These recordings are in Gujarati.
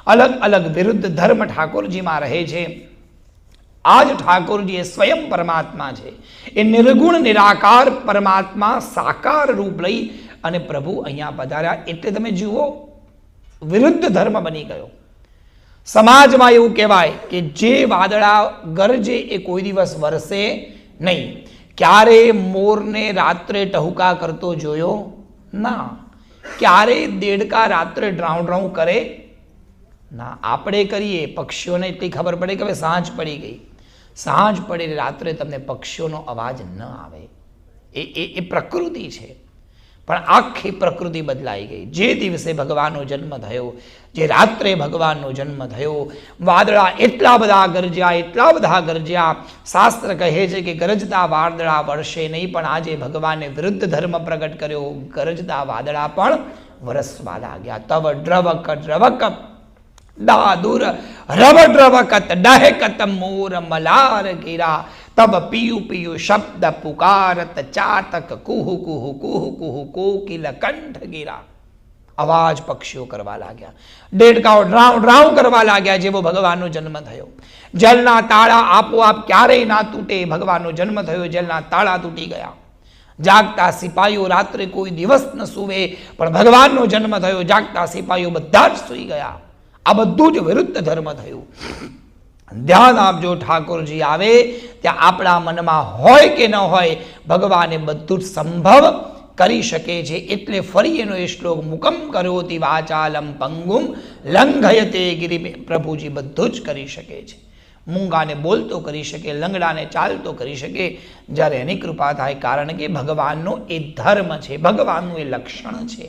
અલગ અલગ વિરુદ્ધ ધર્મ ઠાકોરજીમાં રહે છે. આજ ઠાકોરજી એ સ્વયં પરમાત્મા છે. એ નિર્ગુણ નિરાકાર પરમાત્મા સાકાર રૂપ લઈ અને પ્રભુ અહીંયા પધાર્યા. એટલે તમે જુઓ, વિરુદ્ધ ધર્મ બની ગયો. સમાજમાં એવું કહેવાય કે જે વાદળા ગરજે એ કોઈ દિવસ વરસે નહીં. ક્યારે મોરને રાત્રે ટહુકા કરતો જોયો ના, ક્યારે દેડકા રાત્રે ડ્રાઉ ડ્રાઉ કરે ના. આપણે કરીએ, પક્ષીઓને એટલી ખબર પડે કે હવે સાંજ પડી ગઈ. સાંજ પડે રાત્રે તમને પક્ષીઓનો અવાજ ન આવે. એ પ્રકૃતિ છે. પણ આખી પ્રકૃતિ બદલાઈ ગઈ. જે દિવસે ભગવાનનો જન્મ થયો, જે રાત્રે ભગવાનનો જન્મ થયો, વાદળા એટલા બધા ગરજ્યા. શાસ્ત્ર કહે છે કે ગરજતા વાદળા વરસે નહીં, પણ આજે ભગવાને વિરુદ્ધ ધર્મ પ્રગટ કર્યો. ગરજતા વાદળા પણ વરસવા લાગ્યા. તવ દ્રવક દ્રવક દાદુર રવ દ્રવકત ડહેકત મોર મલાર ગીરા. તબ પિયુ પિયુ શબ્દ પુકારત ચાતક કુહુ કુહુ કુહુ કુહુ કોકિલ કંઠ ગીરા. અવાજ પક્ષીઓ કરવા લાગ્યા, દેડકાઓ ડ્રાઉ ડ્રાઉ કરવા લાગ્યા જેવો ભગવાનનો જન્મ થયો. જલના તાળા આપોઆપ ક્યારેય ના તૂટે. ભગવાનનો જન્મ થયો, જલના તાળા તૂટી ગયા. જાગતા સિપાહીઓ રાત્રે કોઈ દિવસ ન સૂવે, પણ ભગવાનનો જન્મ થયો, જાગતા સિપાહીઓ બધા જ સૂઈ ગયા. આ બધું જ વિરુદ્ધ ધર્મ થયું. ધ્યાન આપજો, ઠાકોરજી આવે ત્યાં આપણા મનમાં હોય કે ન હોય, ભગવાને બધું જ સંભવ કરી શકે છે. એટલે ફરી એનો એ શ્લોક મુકમ કરોતિ વાચાલમ પંગુમ લંઘયતે ગિરિ. પ્રભુજી બધું જ કરી શકે છે. મૂંગાને બોલતો કરી શકે, લંગડાને ચાલતો કરી શકે, જ્યારે એની કૃપા થાય. કારણ કે ભગવાનનો એ ધર્મ છે, ભગવાનનું એ લક્ષણ છે.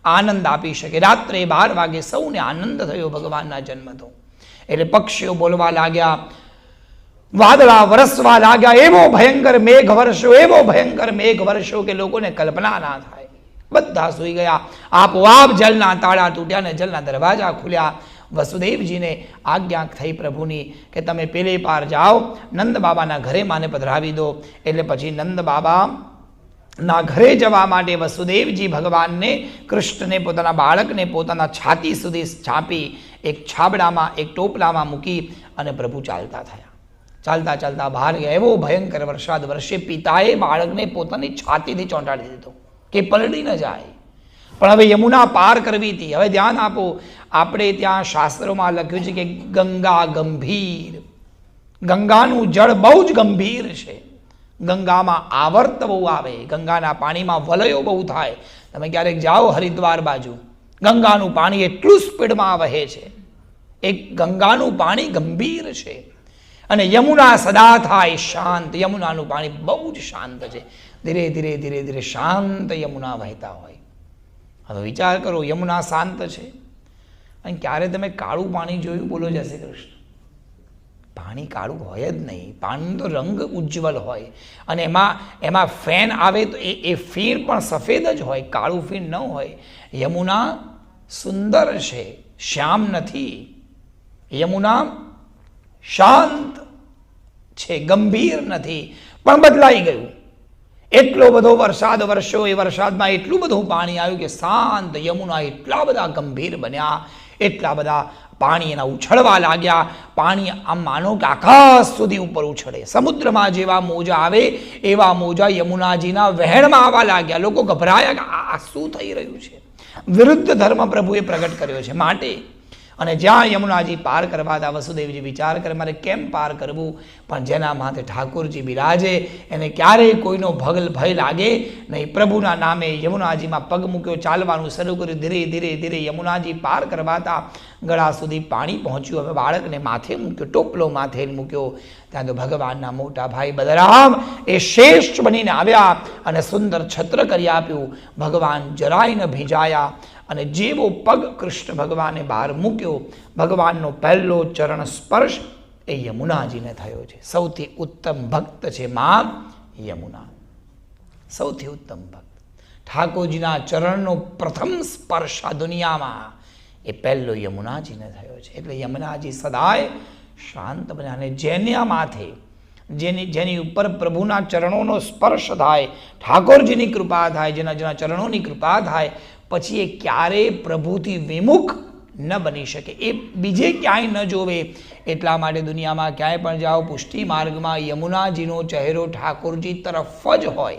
આનંદ આપી શકે. રાત્રે 12 વાગે સૌને આનંદ થયો ભગવાનના જન્મનો. એટલે પક્ષીઓ બોલવા લાગ્યા, વાદળા વરસવા લાગ્યા. એવો ભયંકર મેઘ વર્ષો કે લોકોને કલ્પના ના થાય. બધા સૂઈ ગયા. આપોઆપ જલના તાળા તૂટ્યા ને જલના દરવાજા ખુલ્યા. વસુદેવજીને આજ્ઞા થઈ પ્રભુની કે તમે પેલે પાર જાઓ, નંદ બાબાના ઘરે માને પધરાવી દો. એટલે પછી નંદ બાબા ના ઘરે જવા માટે વસુદેવજી ભગવાનને, કૃષ્ણને, પોતાના બાળકને પોતાના છાતી સુધી છાપી એક છાબડામાં, એક ટોપલામાં મૂકી અને પ્રભુ ચાલતા થયા. ચાલતા ચાલતા બહાર ગયા. એવો ભયંકર વરસાદ વરસે. પિતાએ બાળકને પોતાની છાતીથી ચોંટાડી દીધો કે પલળી ન જાય. પણ હવે યમુના પાર કરવી હતી. હવે ધ્યાન આપો, આપણે ત્યાં શાસ્ત્રોમાં લખ્યું છે કે ગંગા ગંભીર, ગંગાનું જળ બહુ જ ગંભીર છે. ગંગામાં આવર્ત બહુ આવે, ગંગાના પાણીમાં વલયો બહુ થાય. તમે ક્યારેક જાઓ હરિદ્વાર બાજુ, ગંગાનું પાણી એટલું સ્પીડમાં વહે છે. એક ગંગાનું પાણી ગંભીર છે. અને યમુના સદા થાય શાંત. યમુનાનું પાણી બહુ જ શાંત છે. ધીરે ધીરે ધીરે ધીરે શાંત યમુના વહેતા હોય. હવે વિચાર કરો, યમુના શાંત છે અને ક્યારે તમે કાળું પાણી જોયું? બોલો જય શ્રી કૃષ્ણ. પાણી કાળું હોય જ નહીં. પાણીનો તો રંગ ઉજ્જવલ હોય. અને એમાં ફેન આવે તો એ ફીણ પણ સફેદ જ હોય, કાળું ફીણ ન હોય. યમુના સુંદર છે, શ્યામ નથી. યમુના શાંત છે, ગંભીર નથી. પણ બદલાઈ ગયું. એટલો બધો વરસાદ વરસ્યો, એ વરસાદમાં એટલું બધું પાણી આવ્યું કે શાંત યમુના એટલા બધા ગંભીર બન્યા. એટલા બધા પાણી એના ઉછળવા લાગ્યા. પાણી આમ માનો કે આકાશ સુધી ઉપર ઉછળે. સમુદ્રમાં જેવા મોજા આવે એવા મોજા યમુનાજીના વહેણમાં આવવા લાગ્યા. લોકો ગભરાયા કે આ શું થઈ રહ્યું છે? વિરુદ્ધ ધર્મ પ્રભુએ પ્રગટ કર્યો છે. માટે અને જ્યાં યમુનાજી પાર કરવા હતા, વસુદેવજી વિચાર કરે મારે કેમ પાર કરવું? પણ જેના માથે ઠાકોરજી બિરાજે એને ક્યારેય કોઈનો ભય લાગે નહીં. પ્રભુના નામે યમુનાજીમાં પગ મૂક્યો, ચાલવાનું શરૂ કર્યું. ધીરે ધીરે ધીરે યમુનાજી પાર કરવા હતા. ગળા સુધી પાણી પહોંચ્યું. હવે બાળકને માથે મૂક્યો, ટોપલો માથે મૂક્યો. ત્યાં તો ભગવાનના મોટા ભાઈ બલરામ એ શ્રેષ્ઠ બનીને આવ્યા અને સુંદર છત્ર કરી આપ્યું. ભગવાન જરાય ન ભીંજાયા. અને જેવો પગ કૃષ્ણ ભગવાને બહાર મૂક્યો, ભગવાનનો પહેલો ચરણ સ્પર્શ એ યમુનાજીને થયો છે. સૌથી ઉત્તમ ભક્ત છે મા યમુના. સૌથી ઉત્તમ ભક્ત. ઠાકોરજીના ચરણનો પ્રથમ સ્પર્શ આ દુનિયામાં એ પહેલો યમુનાજીને થયો છે. એટલે યમુનાજી સદાય શાંત બન્યા. અને જેના માથે જેની ઉપર પ્રભુના ચરણોનો સ્પર્શ થાય, ઠાકોરજીની કૃપા થાય, જેના ચરણોની કૃપા થાય, પછી એ ક્યારેય પ્રભુથી વિમુખ ન બની શકે, એ બીજે ક્યાંય ન જોવે. એટલા માટે દુનિયામાં ક્યાંય પણ જાઓ, પુષ્ટિ માર્ગમાં યમુનાજીનો ચહેરો ઠાકોરજી તરફ જ હોય.